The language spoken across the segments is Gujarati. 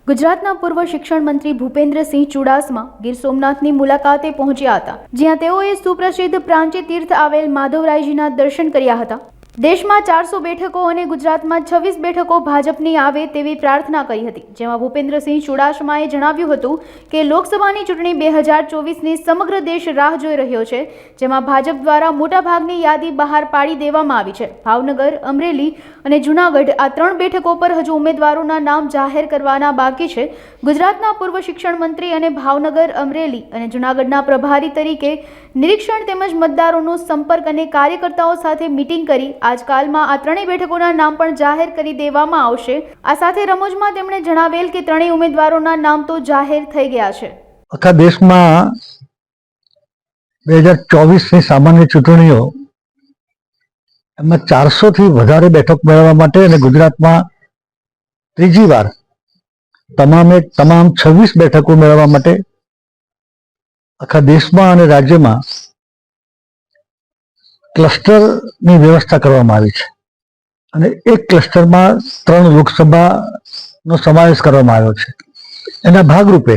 ગુજરાતના પૂર્વ શિક્ષણ મંત્રી ભૂપેન્દ્રસિંહ ચુડાસમા ગીર સોમનાથની મુલાકાતે પહોંચ્યા હતા, જ્યાં તેઓએ સુપ્રસિદ્ધ પ્રાંચી તીર્થ આવેલ માધવરાયજીના દર્શન કર્યા હતા। દેશમાં 400 બેઠકો અને ગુજરાતમાં 26 બેઠકો ભાજપની આવે તેવી પ્રાર્થના કરી હતી, જેમાં ભૂપેન્દ્રસિંહ ચુડાસમાએ જણાવ્યું હતું કે લોકસભાની ચૂંટણી 2024ની સમગ્ર દેશ રાહ જોઈ રહ્યો છે, જેમાં ભાજપ દ્વારા મોટાભાગની યાદી બહાર પાડી દેવામાં આવી છે। ભાવનગર, અમરેલી અને જૂનાગઢ આ 3 બેઠકો પર હજુ ઉમેદવારોના નામ જાહેર કરવાના બાકી છે। ગુજરાતના પૂર્વ શિક્ષણ મંત્રી અને ભાવનગર, અમરેલી અને જૂનાગઢના પ્રભારી તરીકે નિરીક્ષણ તેમજ મતદારોનો સંપર્ક અને કાર્યકર્તાઓ સાથે મીટિંગ કરી આજકાલમાં આ 3 બેઠકોના નામ પણ જાહેર કરી દેવામાં આવશે। આ સાથે રમૂજમાં તેમણે જણાવેલ કે 3 ઉમેદવારોના નામ તો જાહેર થઈ ગયા છે। આખા દેશમાં 2024ની સામાન્ય ચૂંટણીઓ એમાં 400 થી વધારે બેઠક મેળવવા માટે અને ગુજરાતમાં ત્રીજી વાર તમામ 26 બેઠકો મેળવવા માટે આખા દેશમાં અને રાજ્યમાં ક્લસ્ટરની વ્યવસ્થા કરવામાં આવી છે અને એક ક્લસ્ટરમાં 3 લોકસભાનો સમાવેશ કરવામાં આવ્યો છે। એના ભાગરૂપે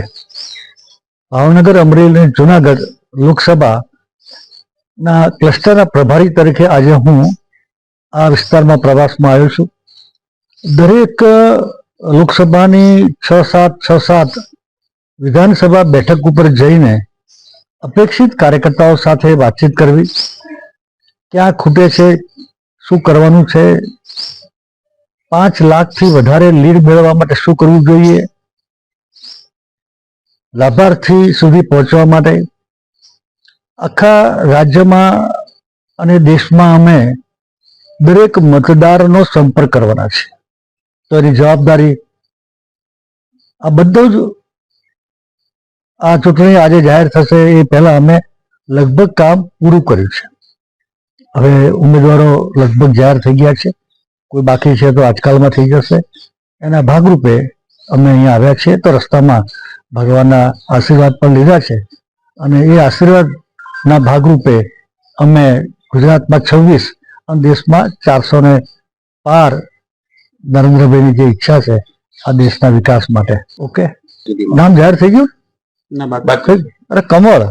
ભાવનગર, અમરેલી અને જૂનાગઢ લોકસભાના ક્લસ્ટરના પ્રભારી તરીકે આજે હું આ વિસ્તારમાં પ્રવાસમાં આવ્યો છું। દરેક લોકસભાની 6-7 વિધાનસભા બેઠક ઉપર જઈને અપેક્ષિત કાર્યકર્તાઓ સાથે વાતચીત કરવી, ક્યાં ખૂટે છે, શું કરવાનું છે, 5 લાખથી વધારે લીડ મેળવવા માટે શું કરવું જોઈએ, લાભાર્થી સુધી પહોંચવા માટે આખા રાજ્યમાં અને દેશમાં અમે દરેક મતદારનો સંપર્ક કરવાના છે। તો એની જવાબદારી આ બધું જ આ ચૂંટણી આજે જાહેર થશે એ પહેલા અમે લગભગ કામ પૂરું કર્યું છે। હવે ઉમેદવારો લગભગ જાહેર થઈ ગયા છે, કોઈ બાકી છે તો આજકાલમાં થઈ જશે। એના ભાગરૂપે અમે અહીંયા આવ્યા છીએ તો રસ્તામાં ભગવાનના આશીર્વાદ પણ લીધા છે અને એ આશીર્વાદના ભાગરૂપે અમે ગુજરાતમાં 26 અને દેશમાં 400 ને પાર નરેન્દ્રભાઈની જે ઈચ્છા છે આ દેશના વિકાસ માટે। ઓકે, નામ જાહેર થઈ ગયું? અરે કમળ